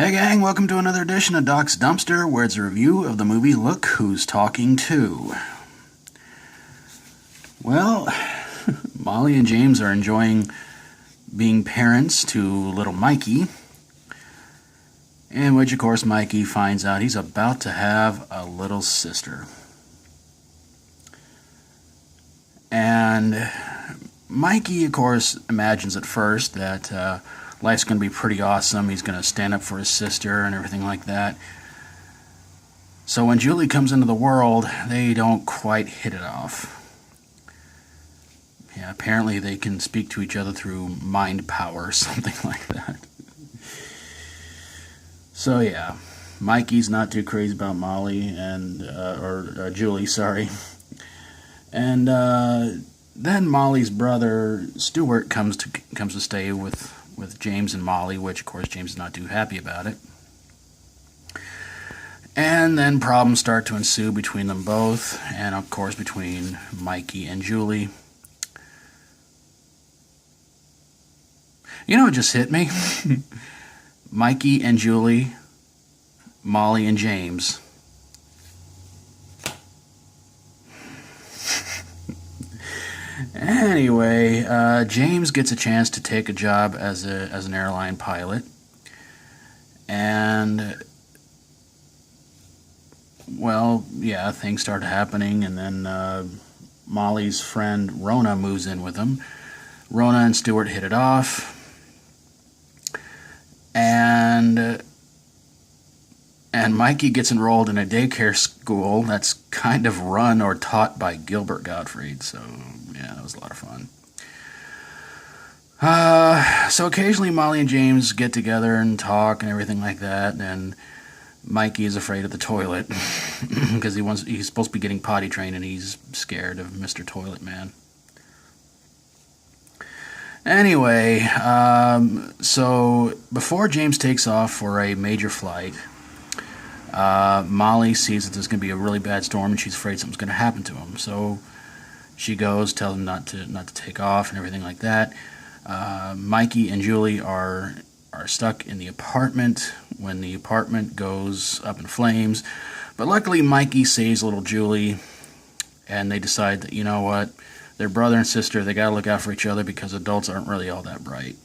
Hey gang, welcome to another edition of Doc's Dumpster, where it's a review of the movie Look Who's Talking To. Well, Molly and James are enjoying being parents to little Mikey, in which of course Mikey finds out he's about to have a little sister. And Mikey, of course, imagines at first that life's going to be pretty awesome. He's going to stand up for his sister and everything like that. So when Julie comes into the world, they don't quite hit it off. Yeah, apparently they can speak to each other through mind power or something like that. So yeah, Mikey's not too crazy about Molly and or Julie, sorry. And then Molly's brother Stuart comes to stay with James and Molly, which of course James is not too happy about it. And then problems start to ensue between them both, and of course between Mikey and Julie. You know what just hit me? Mikey and Julie, Molly and James. Anyway, James gets a chance to take a job as an airline pilot, and well, yeah, things start happening, and then Molly's friend Rona moves in with him. Rona and Stuart hit it off, and Mikey gets enrolled in a daycare school that's kind of run or taught by Gilbert Gottfried, so yeah, that was a lot of fun. So occasionally Molly and James get together and talk and everything like that, and Mikey is afraid of the toilet because he's supposed to be getting potty trained and he's scared of Mr. Toilet Man. Anyway, so before James takes off for a major flight, Molly sees that there's going to be a really bad storm and she's afraid something's going to happen to him. So she goes, tells him not to take off and everything like that. Mikey and Julie are stuck in the apartment when the apartment goes up in flames. But luckily Mikey saves little Julie, and they decide that, you know what, they're brother and sister, they gotta look out for each other because adults aren't really all that bright.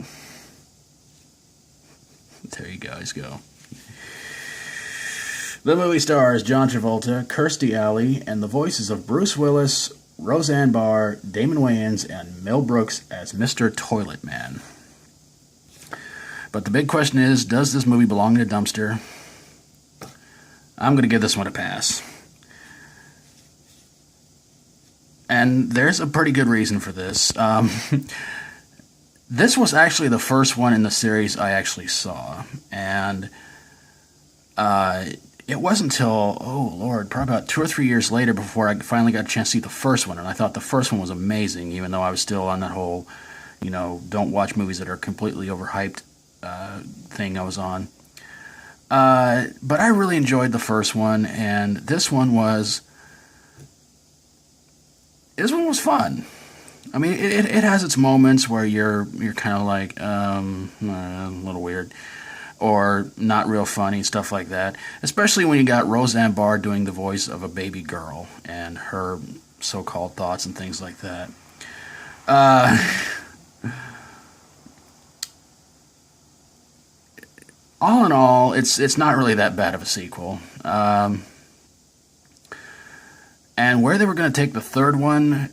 There you guys go. The movie stars John Travolta, Kirstie Alley, and the voices of Bruce Willis, Roseanne Barr, Damon Wayans, and Mel Brooks as Mr. Toilet Man. But the big question is, does this movie belong in a dumpster? I'm going to give this one a pass. And there's a pretty good reason for this. This was actually the first one in the series I actually saw. And it wasn't until, oh Lord, probably about 2 or 3 years later before I finally got a chance to see the first one. And I thought the first one was amazing, even though I was still on that whole, don't watch movies that are completely overhyped thing I was on. But I really enjoyed the first one, and this one was fun. I mean, it has its moments where you're kind of like a little weird or not real funny, stuff like that. All when you got Roseanne Barr doing the voice of a baby girl and her so-called thoughts and things like that. All in all, it's not really that bad of a sequel. And where they were going to take the third one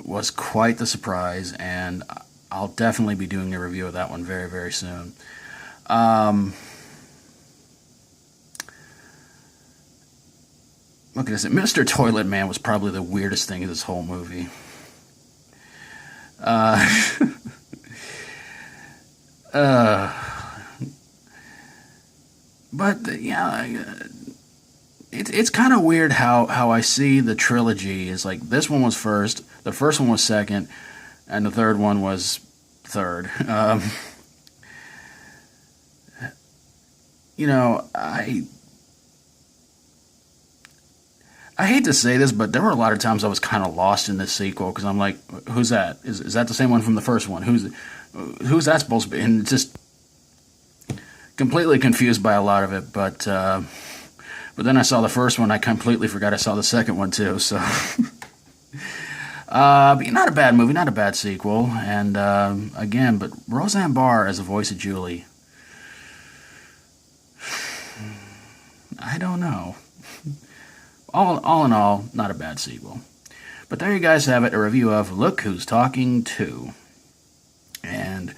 was quite the surprise, and I'll definitely be doing a review of that one very, very soon. Look at this. Mr. Toilet Man was probably the weirdest thing in this whole movie. But yeah, it's kind of weird how I see the trilogy. Is like this one was first, the first one was second, and the third one was third. I hate to say this, but there were a lot of times I was kind of lost in this sequel because I'm like, who's that? Is that the same one from the first one? Who's that supposed to be? And just completely confused by a lot of it, but then I saw the first one. I completely forgot I saw the second one too. So, but not a bad movie, not a bad sequel. And again, but Roseanne Barr as the voice of Julie, I don't know. All in all, not a bad sequel. But there you guys have it, a review of Look Who's Talking 2. And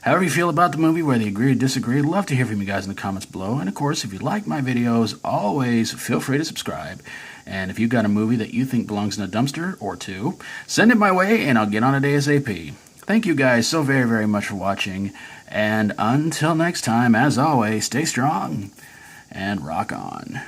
however you feel about the movie, whether you agree or disagree, I'd love to hear from you guys in the comments below. And of course, if you like my videos, always feel free to subscribe. And if you've got a movie that you think belongs in a dumpster or two, send it my way and I'll get on it ASAP. Thank you guys so very, very much for watching. And until next time, as always, stay strong and rock on.